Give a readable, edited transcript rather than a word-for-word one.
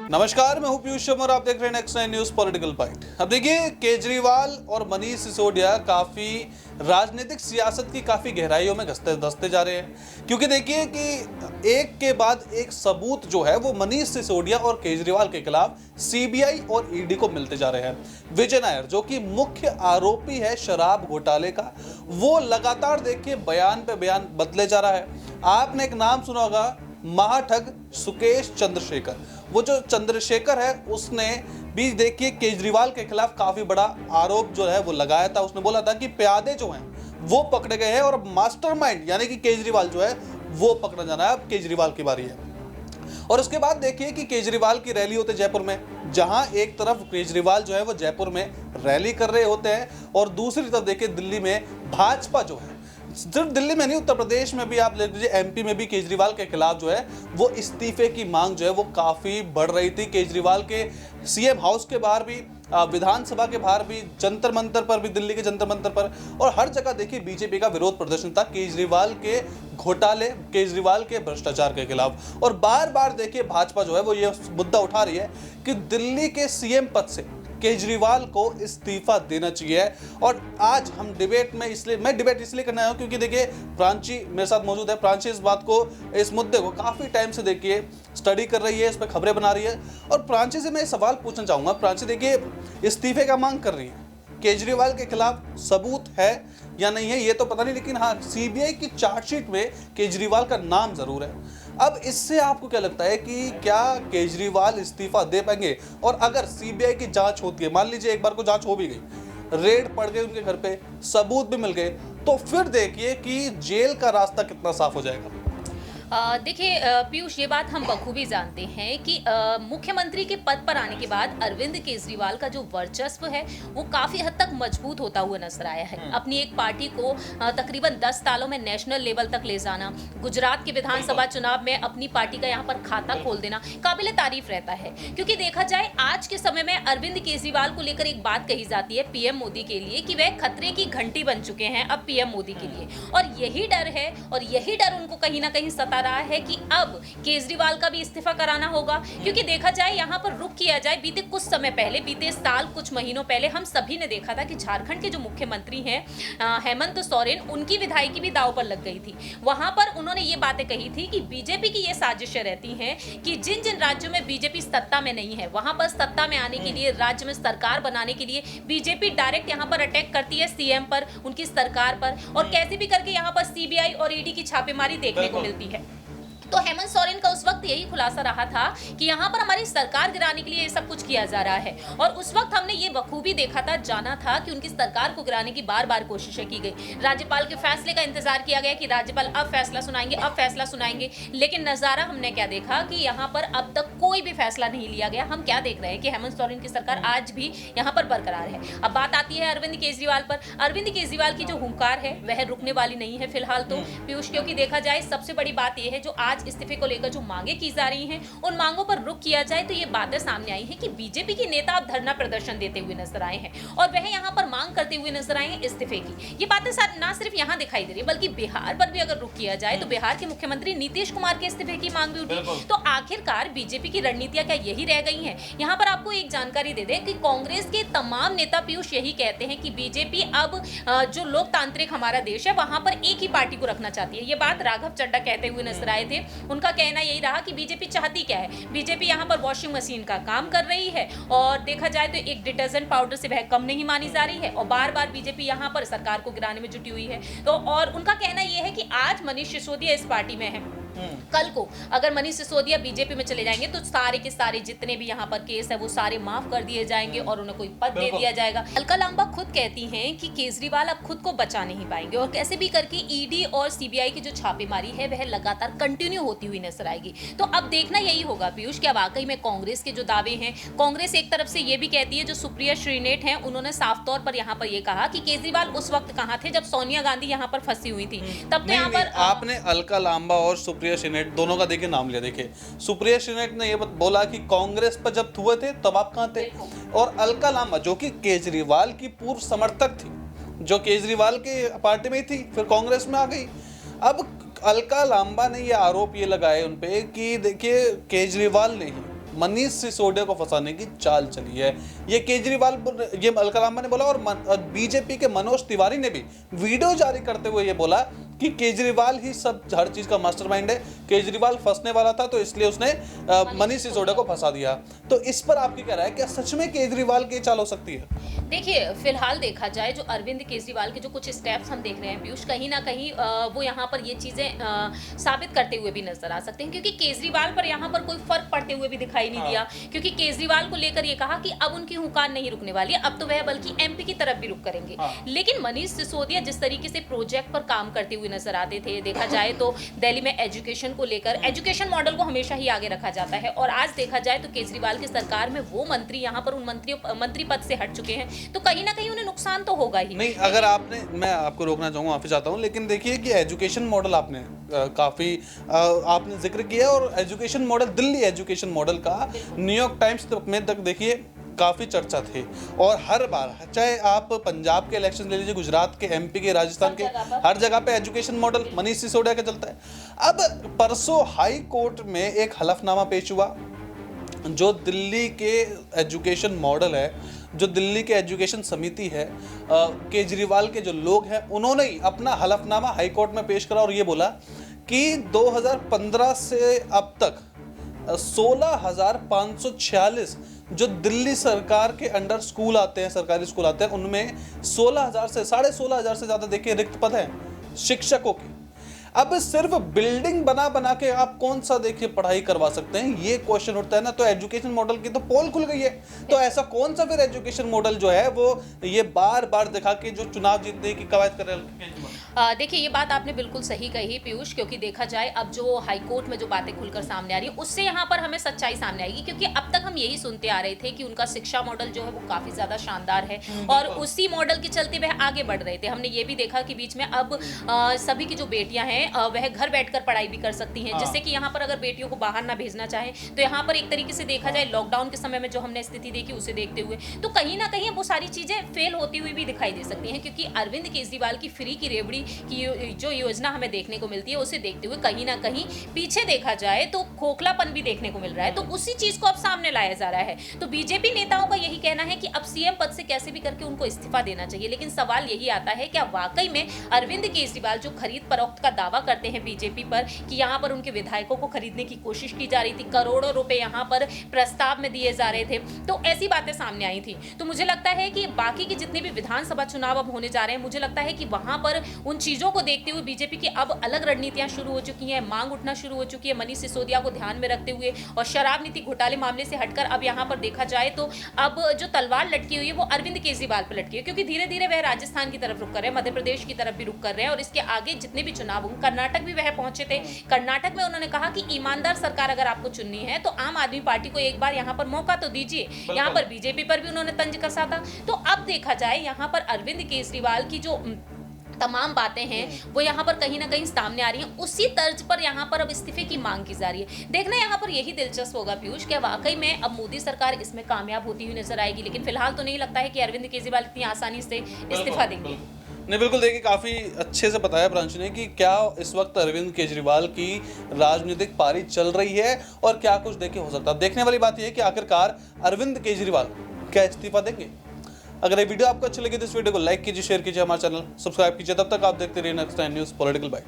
नमस्कार, मैं हूं पीयूष शर्मा और आप देख रहे हैं नेक्स्ट 9 न्यूज पॉलिटिकल बाइट। अब देखिए, केजरीवाल और मनीष सिसोदिया काफी राजनीतिक सियासत की काफी गहराइयों में धंसते जा रहे हैं, क्योंकि देखिए कि एक के बाद एक सबूत जो है वो मनीष सिसोदिया और केजरीवाल के खिलाफ सीबीआई और ईडी को मिलते जा रहे हैं। विजय नायर, जो कि मुख्य आरोपी है शराब घोटाले का, वो लगातार देखिए बयान पे बयान बदले जा रहा है। आपने एक नाम सुना होगा, महाठग सुकेश चंद्रशेखर। वो जो चंद्रशेखर है, उसने भी देखिए केजरीवाल के खिलाफ काफी बड़ा आरोप जो है वो लगाया था। उसने बोला था कि प्यादे जो हैं वो पकड़े गए हैं और मास्टरमाइंड यानी कि केजरीवाल जो है वो पकड़ा जाना है। अब केजरीवाल की बारी है। और उसके बाद देखिए कि केजरीवाल की रैली होती है जयपुर में, जहां एक तरफ केजरीवाल जो है वो जयपुर में रैली कर रहे होते हैं और दूसरी तरफ देखिए दिल्ली में भाजपा जो है, सिर्फ दिल्ली में नहीं, उत्तर प्रदेश में भी आप ले लीजिए, एमपी में भी केजरीवाल के खिलाफ जो है वो इस्तीफे की मांग जो है वो काफी बढ़ रही थी। केजरीवाल के सीएम हाउस के बाहर भी, विधानसभा के बाहर भी, जंतर मंतर पर भी, दिल्ली के जंतर मंतर पर और हर जगह देखिए बीजेपी का विरोध प्रदर्शन था केजरीवाल के घोटाले, केजरीवाल के भ्रष्टाचार के खिलाफ। और बार बार देखिए भाजपा जो है वो ये मुद्दा उठा रही है कि दिल्ली के सीएम पद से केजरीवाल को इस्तीफा देना चाहिए। और आज हम डिबेट इसलिए करना आया हूं क्योंकि देखिए प्रांची मेरे साथ मौजूद है। प्रांची इस मुद्दे को काफी टाइम से देखिए स्टडी कर रही है, इस पर खबरें बना रही है। और प्रांची से मैं सवाल पूछना चाहूंगा। प्रांची देखिए इस्तीफे का मांग कर रही है, केजरीवाल के खिलाफ सबूत है या नहीं है ये तो पता नहीं, लेकिन हाँ, सीबीआई की चार्जशीट में केजरीवाल का नाम जरूर है। अब इससे आपको क्या लगता है कि क्या केजरीवाल इस्तीफा दे पाएंगे? और अगर सीबीआई की जांच होती है, मान लीजिए एक बार को जांच हो भी गई, रेड पड़ गई उनके घर पे, सबूत भी मिल गए, तो फिर देखिए कि जेल का रास्ता कितना साफ हो जाएगा। देखिए पीयूष, ये बात हम बखूबी जानते हैं कि मुख्यमंत्री के पद पर आने के बाद अरविंद केजरीवाल का जो वर्चस्व है वो काफ़ी हद तक मजबूत होता हुआ नजर आया है। अपनी एक पार्टी को तकरीबन 10 सालों में नेशनल लेवल तक ले जाना, गुजरात के विधानसभा चुनाव में अपनी पार्टी का यहाँ पर खाता खोल देना काबिले तारीफ रहता है। क्योंकि देखा जाए आज के समय में अरविंद केजरीवाल को लेकर एक बात कही जाती है पीएम मोदी के लिए कि वह खतरे की घंटी बन चुके हैं अब पीएम मोदी के लिए। और यही डर है और यही डर उनको कहीं ना कहीं सता रहा है कि अब केजरीवाल का भी इस्तीफा कराना होगा। क्योंकि देखा जाए यहाँ पर रुख किया जाए, बीते कुछ समय पहले, बीते साल कुछ महीनों पहले हम सभी ने देखा था कि झारखंड के जो मुख्यमंत्री हैं हेमंत सोरेन, उनकी विधायकी भी दांव पर लग गई थी। वहां पर उन्होंने ये बातें कही थी कि बीजेपी की ये साजिशें रहती हैं कि जिन जिन राज्यों में बीजेपी सत्ता में नहीं है वहां पर सत्ता में आने के लिए, राज्य में सरकार बनाने के लिए बीजेपी डायरेक्ट यहाँ पर अटैक करती है सीएम पर, उनकी सरकार पर, और कैसे भी करके यहाँ पर सीबीआई और ईडी की छापेमारी देखने को मिलती है। तो हेमंत सोरेन का उस वक्त यही खुलासा रहा था कि यहाँ पर हमारी सरकार गिराने के लिए ये सब कुछ किया जा रहा है। और उस वक्त हमने ये बखूबी देखा था, जाना था कि उनकी सरकार को गिराने की बार बार कोशिशें की गई। राज्यपाल के फैसले का इंतजार किया गया कि राज्यपाल अब फैसला सुनाएंगे, लेकिन नजारा हमने क्या देखा कि यहाँ पर अब तक कोई भी फैसला नहीं लिया गया। हम क्या देख रहे हैं कि हेमंत सोरेन की सरकार आज भी यहाँ पर बरकरार है। अब बात आती है अरविंद केजरीवाल पर। अरविंद केजरीवाल की जो हुंकार है वह रुकने वाली नहीं है फिलहाल तो पीयूष, क्योंकि देखा जाए सबसे बड़ी बात यह है जो आज इस्तीफे को लेकर जो मांगे की जा रही हैं, उन मांगों पर रुख किया जाए तो ये बातें सामने आई हैं कि बीजेपी के नेता अब धरना प्रदर्शन देते हुए नजर आए हैं और वह यहाँ पर मांग करते हुए नजर आए हैं इस्तीफे की। ये बातें ना सिर्फ यहाँ दिखाई दे रही है बल्कि बिहार पर भी अगर रुख किया जाए तो बिहार के मुख्यमंत्री नीतीश कुमार के इस्तीफे की मांग भी उठी। तो आखिरकार बीजेपी की रणनीतियां क्या यही रह गई हैं? यहाँ पर आपको एक जानकारी दे दें कि कांग्रेस के तमाम नेता पीयूष यही कहते हैं कि बीजेपी अब जो लोकतांत्रिक हमारा देश है वहां पर एक ही पार्टी को रखना चाहती है। ये बात राघव चड्ढा कहते हुए नजर आए थे। उनका कहना यही रहा कि बीजेपी चाहती क्या है, बीजेपी यहाँ पर वॉशिंग मशीन का काम कर रही है और देखा जाए तो एक डिटर्जेंट पाउडर से वह कम नहीं मानी जा रही है और बार बार बीजेपी यहाँ पर सरकार को गिराने में जुटी हुई है। तो और उनका कहना यह है कि आज मनीष सिसोदिया इस पार्टी में है, कल को अगर मनीष सिसोदिया बीजेपी में चले जाएंगे तो सारे के सारे जितने भी यहाँ पर केस है वो सारे माफ कर दिए जाएंगे और उन्हें कोई पद दे दिया जाएगा। अलका लांबा खुद कहती हैं कि केजरीवाल अब खुद को बचा नहीं पाएंगे और कैसे भी करके ईडी और सीबीआई की जो छापेमारी है वह लगातार कंटिन्यू होती हुई नजर आएगी। तो अब देखना यही होगा पीयूष, क्या वाकई में कांग्रेस के जो दावे हैं, कांग्रेस एक तरफ से ये भी कहती है, जो सुप्रिया श्रीनेट हैं उन्होंने साफ तौर पर यहाँ पर ये कहा कि केजरीवाल उस वक्त कहाँ थे जब सोनिया गांधी यहाँ पर फंसी हुई थी, तब तो यहाँ पर आपने अलका लांबा और सुप्रिया श्रीनेट दोनों का देखिए नाम लिया। देखिए सुप्रिया श्रीनेट ने ये बोला कि कांग्रेस पर जब हुए थे तब आप कहाँ थे, और अलका लांबा जो कि केजरीवाल की पूर्व समर्थक थी, जो केजरीवाल के पार्टी में ही थी, फिर कांग्रेस में आ गई। अब अलका लांबा ने ये आरोप ये लगाए उन पे कि देखिए केजरीवाल ने ही मनीष सिसोदिया को फंसाने की चाल चली है। ये केजरीवाल, ये अलकलामा ने बोला और बीजेपी के मनोज तिवारी ने भी वीडियो जारी करते हुए ये बोला कि केजरीवाल ही सब हर चीज का मास्टरमाइंड है। केजरीवाल फंसने वाला था तो इसलिए उसने मनीष सिसोदिया को फंसा दिया। तो इस पर आपकी क्या राय है, क्या सच में केजरीवाल की चाल हो सकती है? देखिए, फिलहाल देखा जाए जो अरविंद केजरीवाल के जो कुछ स्टेप्स हम देख रहे हैं पीयूष, कहीं ना कहीं वो यहाँ पर ये चीजें साबित करते हुए भी नजर आ सकते हैं, क्योंकि केजरीवाल पर यहाँ पर कोई फर्क पड़ते हुए भी दिखाई नहीं दिया। क्योंकि केजरीवाल को लेकर ये कहा कि अब उनकी हुंकार नहीं रुकने वाली है, अब तो वह बल्कि एमपी की तरफ भी रुक करेंगे। लेकिन मनीष सिसोदिया जिस तरीके से प्रोजेक्ट पर काम करते हुए नजर आते थे, देखा जाए तो दिल्ली में एजुकेशन को लेकर एजुकेशन मॉडल को हमेशा ही आगे रखा जाता है, और आज देखा जाए तो केजरीवाल की सरकार में वो मंत्री यहाँ पर उन मंत्री पद से हट चुके हैं, तो कहीं ना कहीं उन्हें नुकसान तो होगा ही। नहीं, अगर आपने, मैं आपको रोकना चाहूंगा, माफी चाहता हूं, लेकिन देखिए कि एजुकेशन मॉडल आपने काफी आपने जिक्र किया, और education model, Delhi education model का न्यूयॉर्क टाइम्स में तक देखिए काफी चर्चा थी। और हर बार, चाहे आप पंजाब के इलेक्शन ले लीजिए, गुजरात के, एमपी के, राजस्थान के, हर जगह पे एजुकेशन मॉडल मनीष सिसोदिया का चलता है। अब परसों हाई कोर्ट में एक हलफनामा पेश हुआ, जो दिल्ली के एजुकेशन मॉडल है, जो दिल्ली के एजुकेशन समिति है, केजरीवाल के जो लोग हैं, उन्होंने ही अपना हलफनामा हाई कोर्ट में पेश करा और ये बोला कि 2015 से अब तक 16,546 जो दिल्ली सरकार के अंडर स्कूल आते हैं, सरकारी स्कूल आते हैं, उनमें 16,000 से 16,500 से ज्यादा देखिए रिक्त पद हैं शिक्षकों के। अब सिर्फ बिल्डिंग बना के आप कौन सा देखिए पढ़ाई करवा सकते हैं, ये क्वेश्चन उठता है ना। तो एजुकेशन मॉडल की तो पोल खुल गई है। तो ऐसा कौन सा फिर एजुकेशन मॉडल जो है वो ये बार बार दिखा के जो चुनाव जीतने की कवायद कर रहे हैं? देखिए, ये बात आपने बिल्कुल सही कही पीयूष, क्योंकि देखा जाए अब जो हाईकोर्ट में जो बातें खुलकर सामने आ रही है, उससे यहाँ पर हमें सच्चाई सामने आएगी। क्योंकि अब तक हम यही सुनते आ रहे थे कि उनका शिक्षा मॉडल जो है वो काफी ज्यादा शानदार है, और उसी मॉडल के चलते वह आगे बढ़ रहे थे। हमने ये भी देखा कि बीच में अब सभी की जो बेटियां हैं वह घर बैठकर पढ़ाई भी कर सकती हैं, जिससे कि यहाँ पर अगर बेटियों को बाहर ना भेजना चाहे तो यहाँ पर एक तरीके से देखा जाए लॉकडाउन के समय में जो हमने स्थिति देखी उसे देखते हुए तो कहीं ना कहीं वो सारी चीजें फेल होती हुई भी दिखाई दे सकती हैं। क्योंकि अरविंद केजरीवाल की फ्री की रेवड़ी की जो योजना हमें देखने को मिलती है, उसे देखते हुए कहीं ना कहीं पीछे देखा जाए तो खोखलापन भी देखने को मिल रहा है। तो उसी चीज को अब सामने लाया जा रहा है। तो बीजेपी नेताओं का यही कहना है कि अब सीएम पद से कैसे भी करके उनको इस्तीफा देना चाहिए। लेकिन सवाल यही आता है, क्या वाकई में अरविंद केजरीवाल जो खरीद फरोख्त का दावा करते हैं बीजेपी पर कि यहाँ पर उनके विधायकों को खरीदने की कोशिश की जा रही थी, करोड़ों रुपए यहाँ पर प्रस्ताव में दिए जा रहे थे, तो ऐसी बातें सामने आई थी। तो मुझे लगता है कि बाकी के जितने भी विधानसभा चुनाव अब होने जा रहे हैं, मुझे लगता है कि वहां पर उन चीजों को देखते हुए बीजेपी की अब अलग रणनीतियां शुरू हो चुकी हैं, मांग उठना शुरू हो चुकी है मनीष सिसोदिया को ध्यान में रखते हुए। और शराब नीति घोटाले मामले से हटकर अब यहाँ पर देखा जाए तो अब जो तलवार लटकी हुई है वो अरविंद केजरीवाल पर लटकी है, क्योंकि धीरे धीरे वह राजस्थान की तरफ रुक कर रहे हैं, मध्य प्रदेश की तरफ भी रुक कर रहे हैं, और इसके आगे जितने भी चुनाव होंगे, कर्नाटक भी वह पहुंचे थे। कर्नाटक में उन्होंने कहा कि ईमानदार सरकार अगर आपको चुननी है तो आम आदमी पार्टी को एक बार यहाँ पर मौका तो दीजिए। यहाँ पर बीजेपी पर भी उन्होंने तंज कसा था। तो अब देखा जाए यहाँ पर अरविंद केजरीवाल की जो तमाम बातें हैं वो यहाँ पर कहीं ना कहीं सामने आ रही हैं, उसी तर्ज पर यहाँ पर अब इस्तीफे की मांग की जा रही है। देखना यहाँ पर यही दिलचस्प होगा पीयूष, क्या वाकई में अब मोदी सरकार इसमें कामयाब होती हुई नजर आएगी। लेकिन फिलहाल तो नहीं लगता है कि अरविंद केजरीवाल इतनी आसानी से इस्तीफा देंगे। नहीं, बिल्कुल। देखिए, काफ़ी अच्छे से बताया प्रांशु ने कि क्या इस वक्त अरविंद केजरीवाल की राजनीतिक पारी चल रही है और क्या कुछ देखिए हो सकता है। देखने वाली बात यह है कि आखिरकार अरविंद केजरीवाल क्या इस्तीफा देंगे। अगर ये वीडियो आपको अच्छी लगी तो इस वीडियो को लाइक कीजिए, शेयर कीजिए, हमारे चैनल सब्सक्राइब कीजिए। तब तक आप देखते रहिए next time news political bite.